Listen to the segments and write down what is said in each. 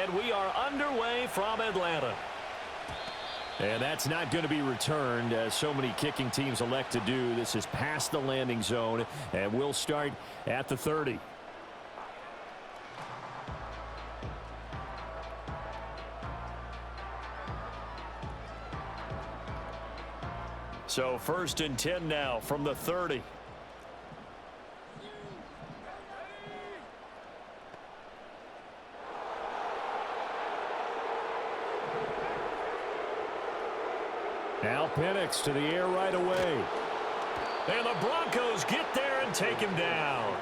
And we are underway from Atlanta. And that's not going to be returned, as so many kicking teams elect to do. This is past the landing zone, and we'll start at the 30. So 1st and 10 now from the 30. Now Penix to the air right away. And the Broncos get there and take him down.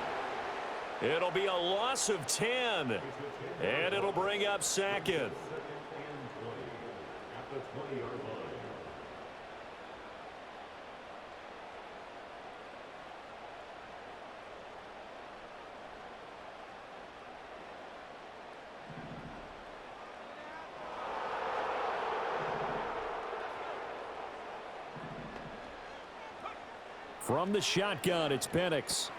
It'll be a loss of 10. And it'll bring up 2nd. From the shotgun, it's Penix.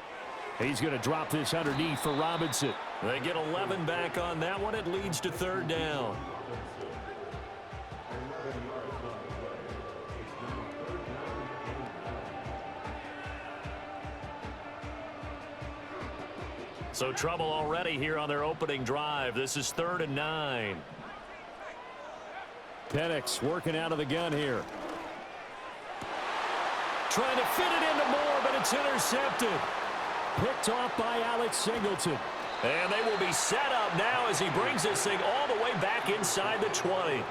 He's going to drop this underneath for Robinson. They get 11 back on that one. It leads to 3rd down. So trouble already here on their opening drive. This is 3rd and 9. Penix working out of the gun here. Trying to fit it into Moore, but it's intercepted. Picked off by Alex Singleton. And they will be set up now as he brings this thing all the way back inside the 20.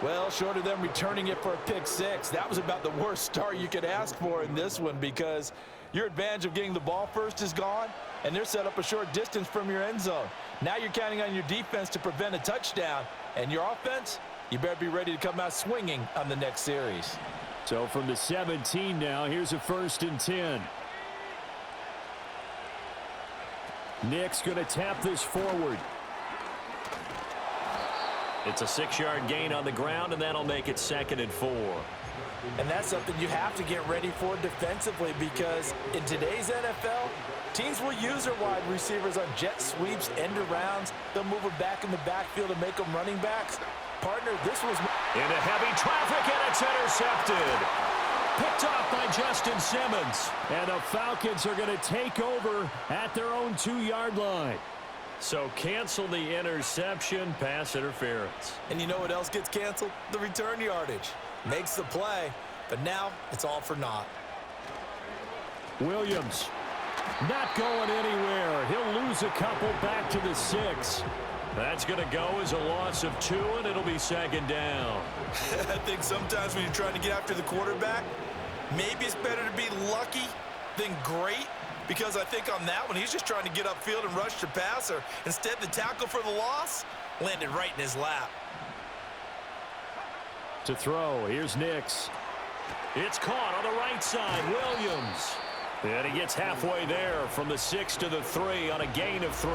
Well, short of them returning it for a pick 6, that was about the worst start you could ask for in this one, because your advantage of getting the ball first is gone, and they're set up a short distance from your end zone. Now you're counting on your defense to prevent a touchdown, and your offense, you better be ready to come out swinging on the next series. So from the 17 now, here's a 1st and 10. Nick's going to tap this forward. It's a 6-yard gain on the ground, and that'll make it 2nd and 4. And that's something you have to get ready for defensively, because in today's NFL, teams will use their wide receivers on jet sweeps, end arounds. They'll move them back in the backfield and make them running backs. Partner, this was... Into heavy traffic, and it's intercepted. Picked off by Justin Simmons. And the Falcons are going to take over at their own 2-yard line. So cancel the interception, pass interference. And you know what else gets canceled? The return yardage. Makes the play, but now it's all for naught. Williams not going anywhere. He'll lose a couple back to the 6. That's going to go as a loss of 2, and it'll be 2nd down. I think sometimes when you're trying to get after the quarterback, maybe it's better to be lucky than great, because I think on that one, he's just trying to get upfield and rush the passer. Instead, the tackle for the loss landed right in his lap. To throw, here's Nix. It's caught on the right side, Williams. And he gets halfway there from the 6 to the 3 on a gain of 3.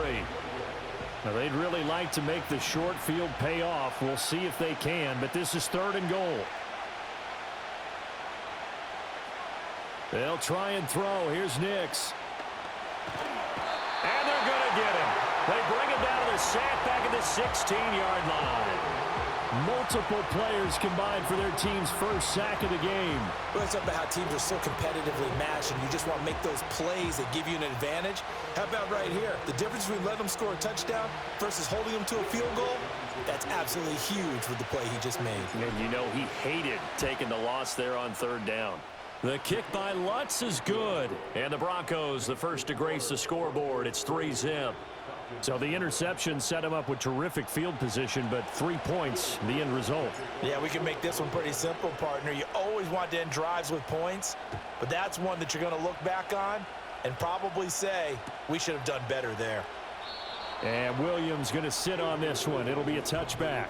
Now, they'd really like to make the short field pay off. We'll see if they can, but this is 3rd and goal. They'll try and throw. Here's Nix. And they're going to get him. They bring him down to the sack back at the 16-yard line. Multiple players combined for their team's first sack of the game. Well, it's about how teams are so competitively matched, and you just want to make those plays that give you an advantage. How about right here? The difference between letting them score a touchdown versus holding them to a field goal, that's absolutely huge with the play he just made. And you know he hated taking the loss there on 3rd down. The kick by Lutz is good. And the Broncos, the first to grace the scoreboard. It's 3-zip. So the interception set him up with terrific field position, but 3 points, the end result. Yeah, we can make this one pretty simple, partner. You always want to end drives with points, but that's one that you're going to look back on and probably say, we should have done better there. And Williams going to sit on this one. It'll be a touchback.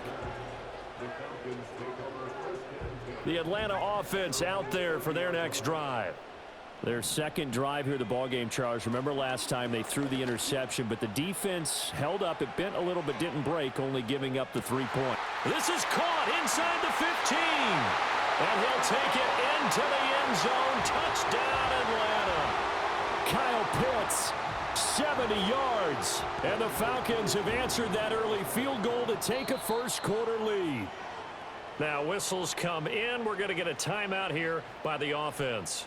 The Atlanta offense out there for their next drive. Their second drive here, the ballgame, Charles. Remember last time they threw the interception, but the defense held up. It bent a little but didn't break, only giving up the 3-point. This is caught inside the 15. And he'll take it into the end zone. Touchdown, Atlanta. Kyle Pitts 70 yards. And the Falcons have answered that early field goal to take a first-quarter lead. Now whistles come in. We're going to get a timeout here by the offense.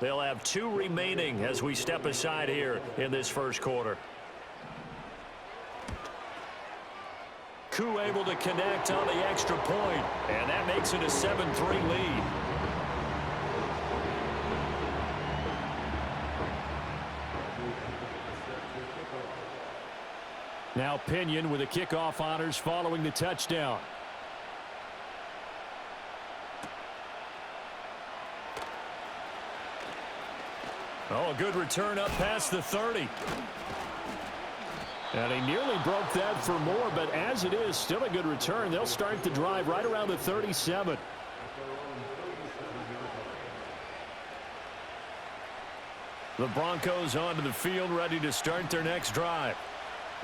They'll have 2 remaining as we step aside here in this first quarter. Koo able to connect on the extra point, and that makes it a 7-3 lead. Now Pinion with the kickoff honors following the touchdown. Oh, a good return up past the 30. And he nearly broke that for more, but as it is, still a good return. They'll start the drive right around the 37. The Broncos onto the field, ready to start their next drive.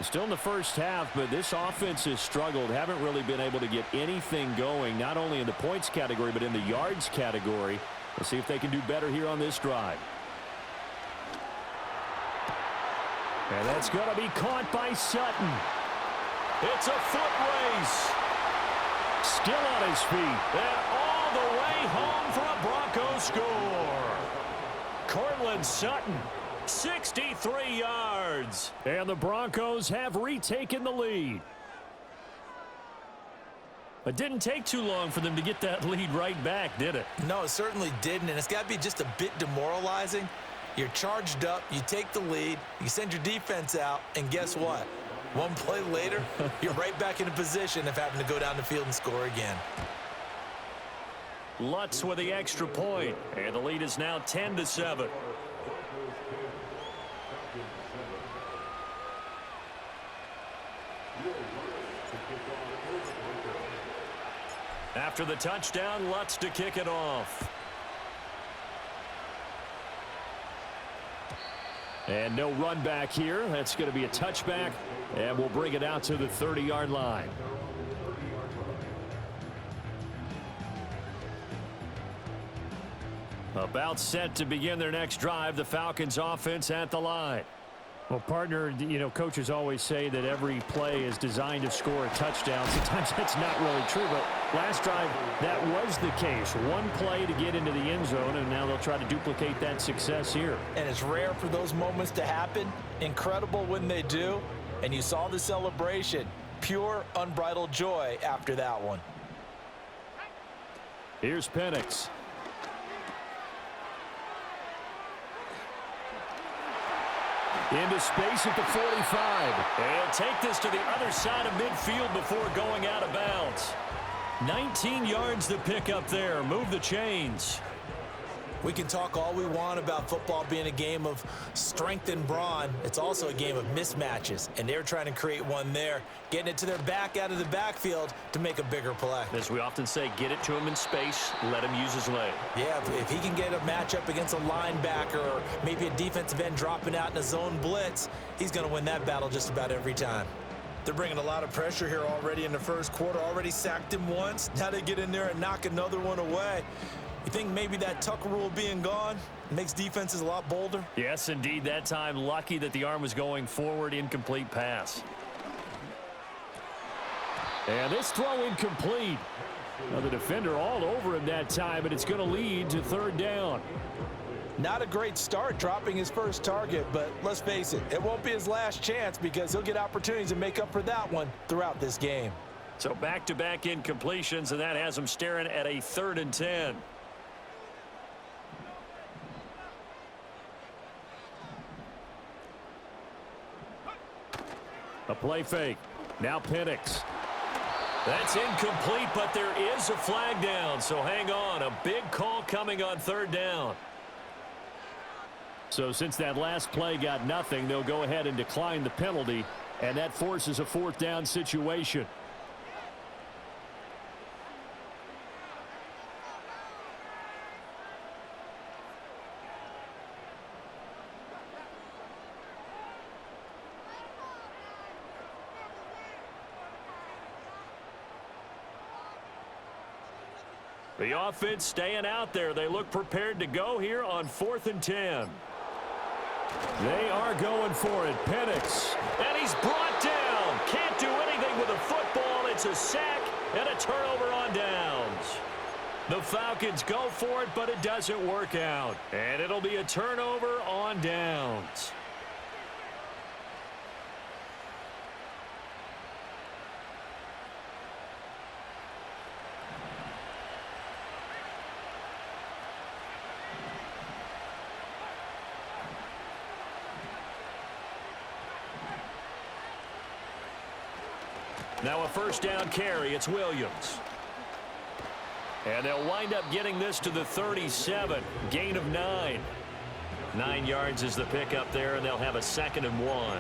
Still in the first half, but this offense has struggled. Haven't really been able to get anything going, not only in the points category, but in the yards category. We'll see if they can do better here on this drive. And that's going to be caught by Sutton. It's a foot race. Still on his feet. And all the way home for a Bronco score. Courtland Sutton, 63 yards. And the Broncos have retaken the lead. It didn't take too long for them to get that lead right back, did it? No, it certainly didn't, and it's got to be just a bit demoralizing. You're charged up, you take the lead, you send your defense out, and guess what? One play later, you're right back in a position of having to go down the field and score again. Lutz with the extra point, and the lead is now 10-7. After the touchdown, Lutz to kick it off. And no run back here. That's going to be a touchback, and we'll bring it out to the 30-yard line. About set to begin their next drive, the Falcons offense at the line. Well, partner, you know, coaches always say that every play is designed to score a touchdown. Sometimes that's not really true, but last drive, that was the case. One play to get into the end zone, and now they'll try to duplicate that success here. And it's rare for those moments to happen. Incredible when they do. And you saw the celebration. Pure, unbridled joy after that one. Here's Penix. Into space at the 45. And take this to the other side of midfield before going out of bounds. 19 yards to pick up there. Move the chains. We can talk all we want about football being a game of strength and brawn. It's also a game of mismatches, and they're trying to create one there, getting it to their back out of the backfield to make a bigger play. As we often say, get it to him in space, let him use his leg. Yeah, if he can get a matchup against a linebacker or maybe a defensive end dropping out in a zone blitz, he's going to win that battle just about every time. They're bringing a lot of pressure here already in the first quarter. Already sacked him once. Now they get in there and knock another one away. You think maybe that Tucker rule being gone makes defenses a lot bolder? Yes, indeed. That time, lucky that the arm was going forward. Incomplete pass. And this throw incomplete. Now the defender all over him that time, and it's going to lead to third down. Not a great start dropping his first target, but let's face it, it won't be his last chance because he'll get opportunities to make up for that one throughout this game. So back-to-back incompletions, and that has him staring at a 3rd and 10. A play fake. Now Penix. That's incomplete, but there is a flag down, so hang on. A big call coming on 3rd down. So since that last play got nothing, they'll go ahead and decline the penalty, and that forces a 4th down situation. The offense staying out there. They look prepared to go here on 4th and 10. They are going for it. Penix. And he's brought down. Can't do anything with the football. It's a sack and a turnover on downs. The Falcons go for it, but it doesn't work out. And it'll be a turnover on downs. Now a first down carry. It's Williams. And they'll wind up getting this to the 37. Gain of 9. 9 yards is the pickup there, and they'll have a 2nd and 1.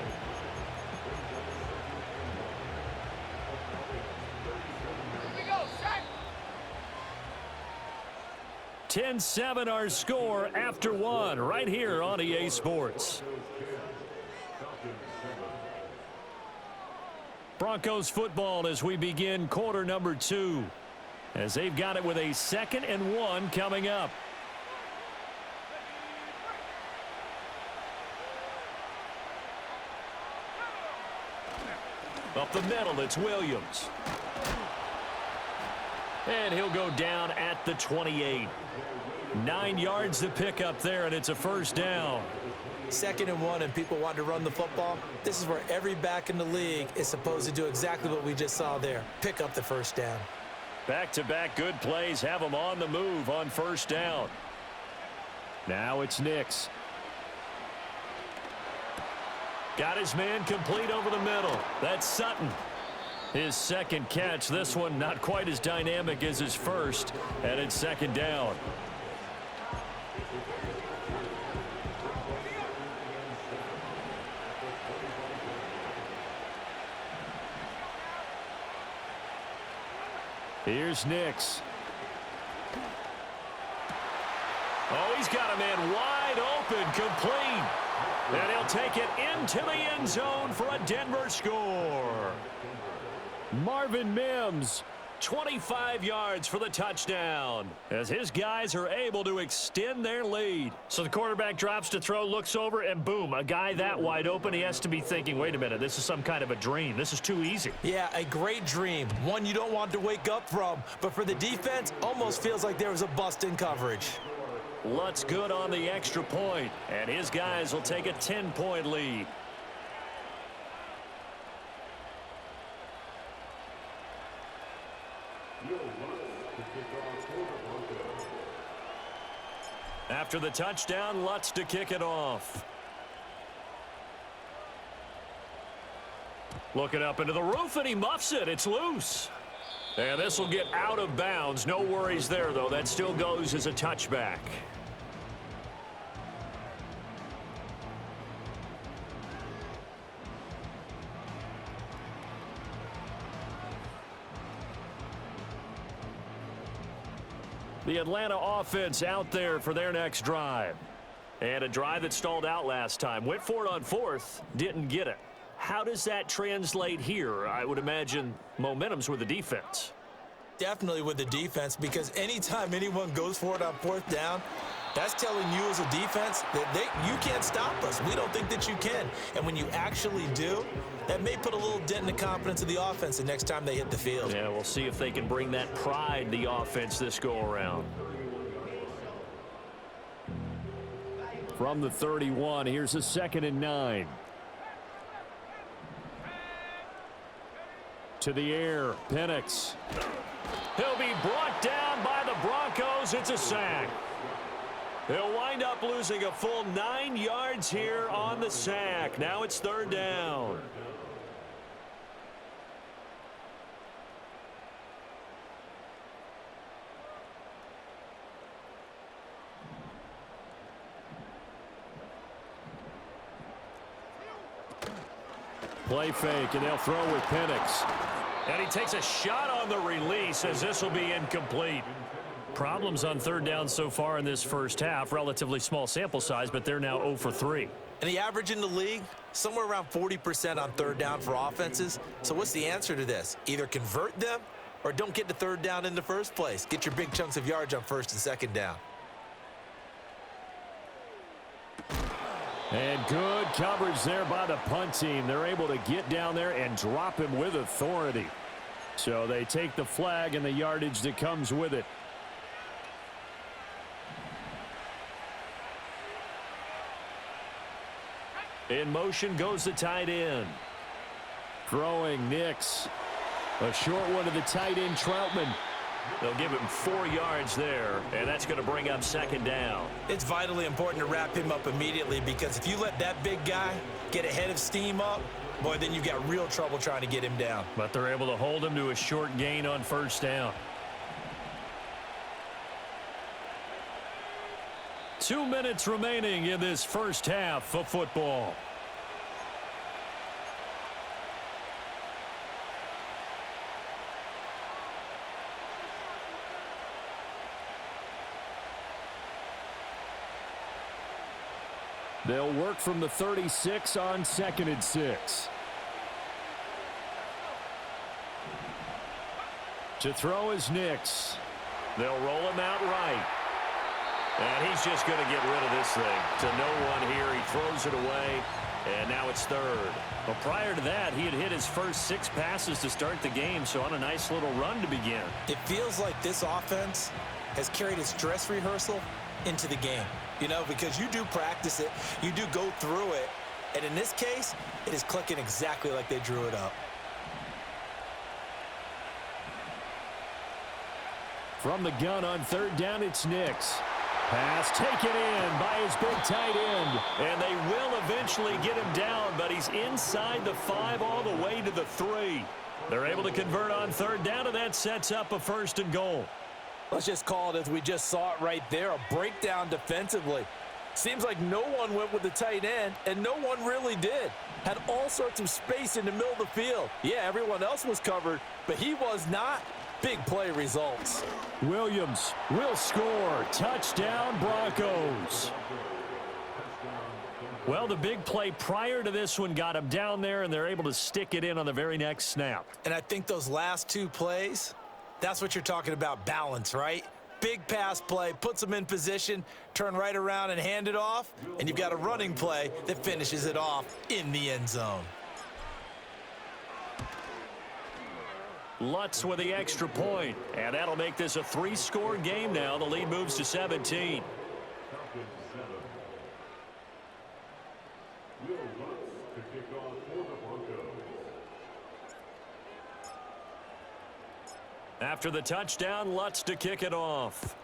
Here we go, 10-7 our score after 1 right here on EA Sports. Broncos football as we begin quarter number 2. As they've got it with a 2nd and 1 coming up. Up the middle, it's Williams. And he'll go down at the 28. 9 yards to pick up there, and it's a first down. 2nd and 1 and people want to run the football. This is where every back in the league is supposed to do exactly what we just saw there. Pick up the first down. Back-to-back good plays have them on the move on first down. Now it's Nix. Got his man complete over the middle. That's Sutton. His 2nd catch. This one not quite as dynamic as his first. And it's 2nd down. Here's Nix. Oh, he's got a man wide open, complete. And he'll take it into the end zone for a Denver score. Marvin Mims. 25 yards for the touchdown as his guys are able to extend their lead. So the quarterback drops to throw, looks over, and boom, a guy that wide open, he has to be thinking, wait a minute, this is some kind of a dream. This is too easy. Yeah, a great dream. One you don't want to wake up from. But for the defense, almost feels like there was a bust in coverage. Lutz good on the extra point, and his guys will take a 10-point lead. After the touchdown, Lutz to kick it off. Looking up into the roof, and he muffs it. It's loose. And this will get out of bounds. No worries there, though. That still goes as a touchback. The Atlanta offense out there for their next drive. And a drive that stalled out last time. Went for it on 4th, didn't get it. How does that translate here? I would imagine momentum's with the defense. Definitely with the defense, because anytime anyone goes for it on 4th down, that's telling you as a defense that you can't stop us. We don't think that you can. And when you actually do, that may put a little dent in the confidence of the offense the next time they hit the field. Yeah, we'll see if they can bring that pride to the offense this go-around. From the 31, here's a 2nd and 9. To the air, Penix. He'll be brought down by the Broncos. It's a sack. They'll wind up losing a full 9 yards here on the sack. Now it's 3rd down. Play fake, and they'll throw with Penix. And he takes a shot on the release as this will be incomplete. Problems on 3rd down so far in this first half. Relatively small sample size, but they're now 0 for 3. And the average in the league, somewhere around 40% on 3rd down for offenses. So what's the answer to this? Either convert them or don't get to 3rd down in the first place. Get your big chunks of yards on 1st and 2nd down. And good coverage there by the punt team. They're able to get down there and drop him with authority. So they take the flag and the yardage that comes with it. In motion goes the tight end. Throwing Nix. A short one to the tight end, Troutman. They'll give him 4 yards there, and that's going to bring up second down. It's vitally important to wrap him up immediately, because if you let that big guy get ahead of steam up, boy, then you've got real trouble trying to get him down. But they're able to hold him to a short gain on first down. 2 minutes remaining in this first half of football. They'll work from the 36 on 2nd and 6. To throw is Nix. They'll roll him out right. And he's just going to get rid of this thing to no one here. He throws it away, and now it's third. But prior to that, he had hit his first 6 passes to start the game, so on a nice little run to begin. It feels like this offense has carried its dress rehearsal into the game. You know, because you do practice it, you do go through it, and in this case, it is clicking exactly like they drew it up. From the gun on 3rd down, it's Nix. Pass taken in by his big tight end. And they will eventually get him down, but he's inside the 5 all the way to the 3. They're able to convert on 3rd down, and that sets up a 1st and goal. Let's just call it as we just saw it right there, a breakdown defensively. Seems like no one went with the tight end, and no one really did. Had all sorts of space in the middle of the field. Yeah, everyone else was covered, but he was not. Big play results. Williams will score. Touchdown, Broncos. Well, the big play prior to this one got him down there, and they're able to stick it in on the very next snap. And I think those last 2 plays, that's what you're talking about, balance, right? Big pass play, puts them in position, turn right around and hand it off, and you've got a running play that finishes it off in the end zone. Lutz with the extra point, and that'll make this a 3-score game now. The lead moves to 17. After the touchdown, Lutz to kick it off.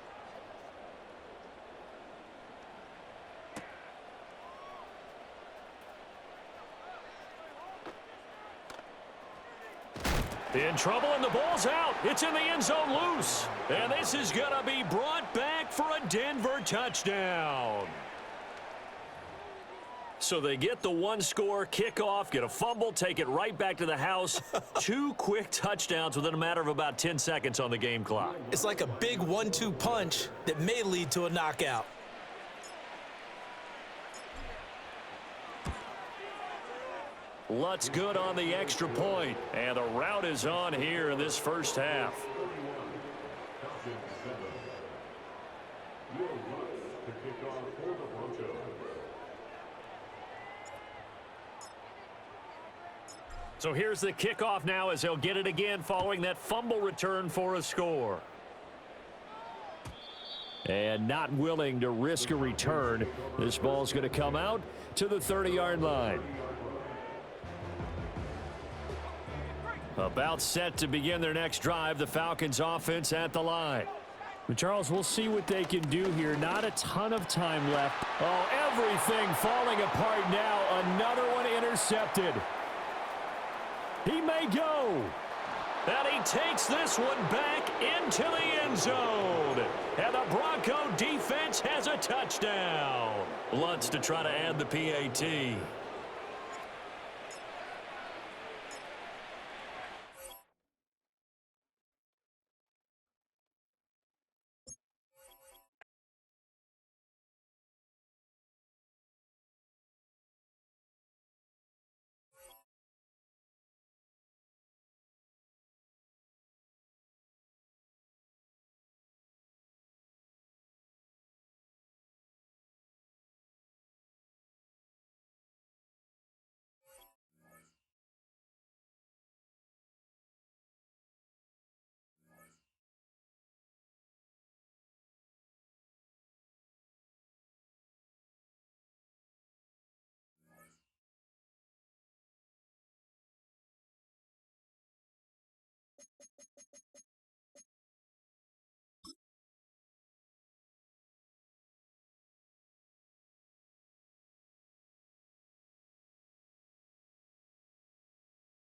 In trouble, and the ball's out. It's in the end zone loose. And this is going to be brought back for a Denver touchdown. So they get the 1-score kickoff, get a fumble, take it right back to the house. 2 quick touchdowns within a matter of about 10 seconds on the game clock. It's like a big 1-2 punch that may lead to a knockout. Lutz good on the extra point, and the route is on here in this first half. So here's the kickoff now as they'll get it again following that fumble return for a score. And not willing to risk a return. This ball's going to come out to the 30-yard line. About set to begin their next drive, the Falcons offense at the line. Charles, we'll see what they can do here. Not a ton of time left. Oh, everything falling apart now. Another one intercepted. He may go. And he takes this one back into the end zone. And the Bronco defense has a touchdown. Lutz to try to add the PAT.